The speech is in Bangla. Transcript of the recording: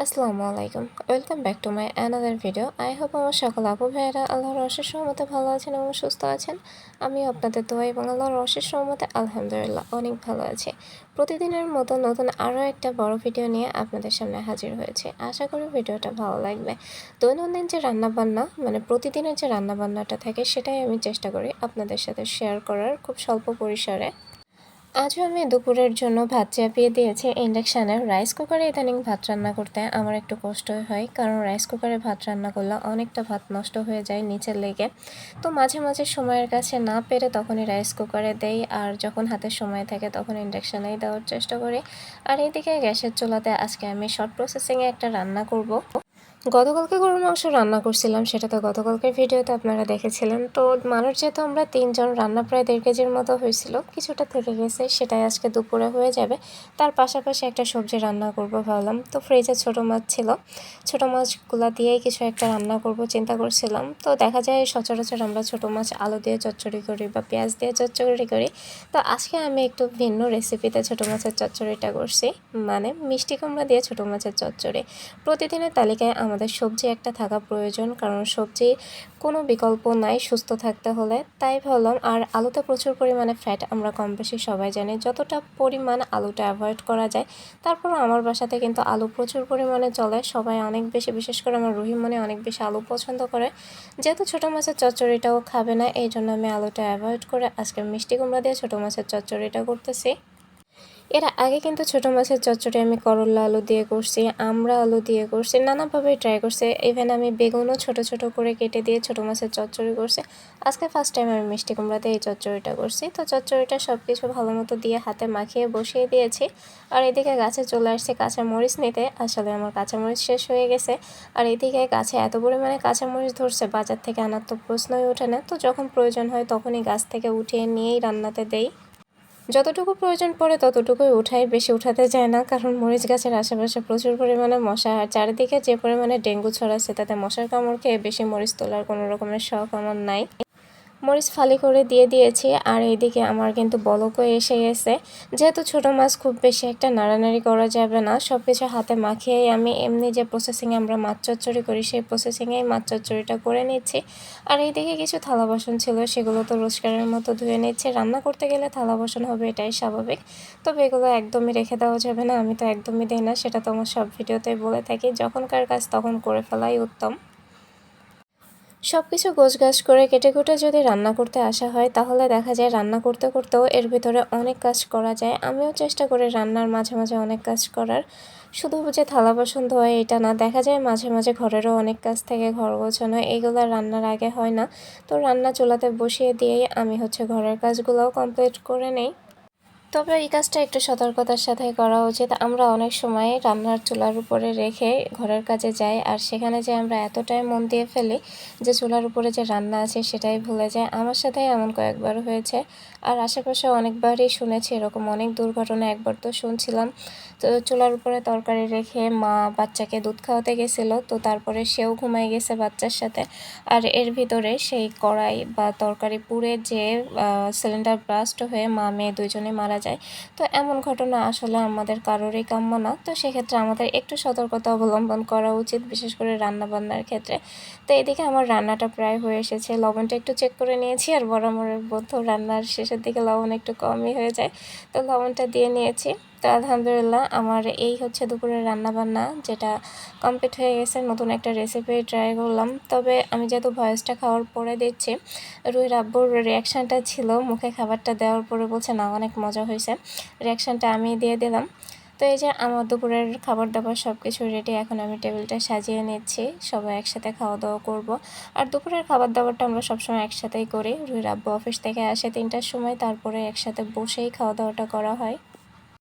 আসসালামু আলাইকুম, welcome back to my another video. I hope আমার সকল আপু ভাইয়েরা আল্লাহর অশেষ রহমতে ভালো আছেন এবং সুস্থ আছেন। আমিও আপনাদের দোয়া এবং আল্লাহর অশেষ রহমতে আলহামদুলিল্লাহ অনেক ভালো আছি। প্রতিদিনের মতো নতুন আরও একটা বড় ভিডিও নিয়ে আপনাদের সামনে হাজির হয়েছে। আশা করি ভিডিওটা ভালো লাগবে। দৈনন্দিন যে রান্নাবান্না প্রতিদিনের যে রান্নাবান্নাটা থাকে সেটাই আমি চেষ্টা করি আপনাদের সাথে শেয়ার করার খুব স্বল্প পরিসরে। আজও আমি দুপুরের জন্য ভাত চাপিয়ে দিয়েছি ইন্ডাকশানে। রাইস কুকারে ইদানিং ভাত রান্না করতে আমার একটু কষ্টই হয়, কারণ রাইস কুকারে ভাত রান্না করলে অনেকটা ভাত নষ্ট হয়ে যায় নিচের লেগে। তো মাঝে মাঝে সময়ের কাছে না পেরে তখনই রাইস কুকারে দেই, আর যখন হাতে সময় থাকে তখন ইন্ডাকশানেই দেওয়ার চেষ্টা করি। আর এইদিকে গ্যাসের চুলাতে আজকে আমি শর্ট প্রসেসিংয়ে একটা রান্না করব। গতকালকে গরুর মাংস রান্না করছিলাম, সেটা তো গতকালকের ভিডিওতে আপনারা দেখেছিলেন। তো মানুষ যেহেতু আমরা 3 জন, রান্না প্রায় 1.5 কেজির মতো হয়েছিল, কিছুটা থেকে গেছে, সেটাই আজকে দুপুরে হয়ে যাবে। তার পাশাপাশি একটা সবজি রান্না করব ভাবলাম। তো ফ্রিজে ছোটো মাছ ছিল, ছোটো মাছগুলো দিয়েই কিছু একটা রান্না করব চিন্তা করছিলাম। তো দেখা যায় সচরাচর আমরা ছোটো মাছ আলু দিয়ে চচ্চড়ি করি বা পেঁয়াজ দিয়ে চচ্চড়ি করি। তো আজকে আমি একটু ভিন্ন রেসিপিতে ছোটো মাছের চচ্চড়িটা করছি, মানে মিষ্টি কুমড়া দিয়ে ছোটো মাছের চচ্চড়ি। প্রতিদিনের তালিকায় আমাদের সবজি একটা থাকা প্রয়োজন, কারণ সবজি কোনো বিকল্প নাই সুস্থ থাকতে হলে। তাই ভাবলাম, আর আলুতে প্রচুর পরিমাণে ফ্যাট, আমরা কম বেশি সবাই জানি। যতটা পরিমাণ আলুটা অ্যাভয়েড করা যায়, তারপরও আমার বাসাতে কিন্তু আলু প্রচুর পরিমাণে চলে। সবাই অনেক বেশি, বিশেষ করে আমার রহিমমনি অনেক বেশি আলু পছন্দ করে। যেহেতু ছোটো মাছের চচ্চড়িটাও খাবে না, এই জন্য আমি আলুটা অ্যাভয়েড করে আজকে মিষ্টি কুমড়া দিয়ে ছোটো মাছের চচ্চড়িটা করতেছি। এর আগে কিন্তু ছোটো মাছের চচ্চড়ি আমি করলা আলু দিয়ে করছি, আমড়া আলু দিয়ে করছি, নানাভাবেই ট্রাই করছি। ইভেন আমি বেগুনও ছোট ছোট করে কেটে দিয়ে ছোটো মাছের চচ্চড়ি করছি। আজকে ফার্স্ট টাইম আমি মিষ্টি কুমড়া দিয়ে এই চচ্চড়িটা করছি। তো চচ্চড়িটা সব কিছু ভালো মতো দিয়ে হাতে মাখিয়ে বসিয়ে দিয়েছি। আর এদিকে গাছে চলে আসছে কাঁচামরিচ নিতে। আসলে আমার কাঁচামরিচ শেষ হয়ে গেছে। আর এদিকে গাছে এত পরিমাণে কাঁচামরিচ ধরছে, বাজার থেকে আনার তো প্রশ্নই ওঠে না। তো যখন প্রয়োজন হয় তখনই গাছ থেকে উঠিয়ে নিয়েই রান্নাতে দেই। যতটুকু প্রয়োজন পড়ে ততটুকুই উঠাই, বেশি উঠাতে চায় না, কারণ মরিচ গাছের আশেপাশে প্রচুর পরিমাণে মশা। আর চারিদিকে যে পরিমাণে ডেঙ্গু ছড়াচ্ছে, তাতে মশার কামড় খেয়ে বেশি মরিচ তোলার কোনো রকমের শখ আমার নাই। মরিচ ফালি করে দিয়ে দিয়েছি। আর এইদিকে আমার কিন্তু বলকও এসে গেছে। যেহেতু ছোটো মাছ খুব বেশি একটা নাড়ানাড়ি করা যাবে না, সব কিছু হাতে মাখিয়েই আমি এমনি যে প্রসেসিংয়ে আমরা মাছ চচ্চড়ি করি সেই প্রসেসিংয়েই মাছ চচ্চড়িটা করে নিচ্ছি। আর এইদিকে কিছু থালা বাসন ছিল, সেগুলো তো রোজকারের মতো ধুয়ে নিচ্ছে। রান্না করতে গেলে থালা বাসন হবে, এটাই স্বাভাবিক। তবে এগুলো একদমই রেখে দেওয়া যাবে না, আমি তো একদমই দিই না, সেটা তো আমার সব ভিডিওতেই বলে থাকি। যখনকার কাজ তখন করে ফেলাই উত্তম। সব কিছু গোছগাছ করে কেটে কুটে যদি রান্না করতে আসা হয়, তাহলে দেখা যায় রান্না করতে করতেও এর ভিতরে অনেক কাজ করা যায়। আমিও চেষ্টা করি রান্নার মাঝে মাঝে অনেক কাজ করার। শুধু যে থালা বাসন ধোয়া এটা না, দেখা যায় মাঝে মাঝে ঘরেরও অনেক কাজ থাকে, ঘর গোছানো, এগুলো রান্নার আগে হয় না। তো রান্না চুলাতে বসিয়ে দিয়েই আমি ঘরের কাজগুলোও কমপ্লিট করে নেই। তবে এই কাজটা একটু সতর্কতার সাথে করা উচিত। আমরা অনেক সময় রান্নার চুলার উপরে রেখে ঘরের কাজে যাই, আর সেখানে যে আমরা এতটাই মন দিয়ে ফেলি যে চুলার উপরে যে রান্না আছে সেটাই ভুলে যায়। আমার সাথে এমন কয়েকবার হয়েছে, আর আশেপাশে অনেকবারই শুনেছি এরকম অনেক দুর্ঘটনা। একবার তো শুনছিলাম, তো চুলার উপরে তরকারি রেখে মা বাচ্চাকে দুধ খাওয়াতে গেছিলো, তো তারপরে সেও ঘুমাই গেছে বাচ্চার সাথে। আর এর ভিতরে সেই কড়াই বা তরকারি পুড়ে যে সিলিন্ডার ব্লাস্ট হয়ে মা মেয়ে দুইজনেই মারা যায়। তো এমন ঘটনা আসলে আমাদের কারোরই কাম্য না। তো সেক্ষেত্রে আমাদের একটু সতর্কতা অবলম্বন করা উচিত, বিশেষ করে রান্নাবান্নার ক্ষেত্রে। তো এদিকে আমার রান্নাটা প্রায় হয়ে এসেছে, লবণটা একটু চেক করে নিয়েছি। আর বরাবরের মতো রান্নার শেষের দিকে লবণ একটু কমই হয়ে যায়, তো লবণটা দিয়ে নিয়েছি। তো আলহামদুলিল্লাহ আমার এই দুপুরের রান্নাবান্না, যেটা কমপ্লিট হয়ে গেছে। নতুন একটা রেসিপি ট্রাই করলাম। তবে আমি যেহেতু ভয়েসটা খাওয়ার পরে দিচ্ছি, রুহির আব্বুর রিয়াকশানটা ছিল মুখে খাবারটা দেওয়ার পরে বলছে না অনেক মজা হয়েছে, রিয়াকশানটা আমি দিয়ে দিলাম। তো এই যে আমার দুপুরের খাবার দাবার সব কিছু রেডি, এখন আমি টেবিলটা সাজিয়ে নিচ্ছি, সবাই একসাথে খাওয়া দাওয়া করব। আর দুপুরের খাবার দাবারটা আমরা সবসময় একসাথেই করি। রুহির আব্বু অফিস থেকে আসে 3টার সময়, তারপরে একসাথে বসেই খাওয়া দাওয়াটা করা হয়।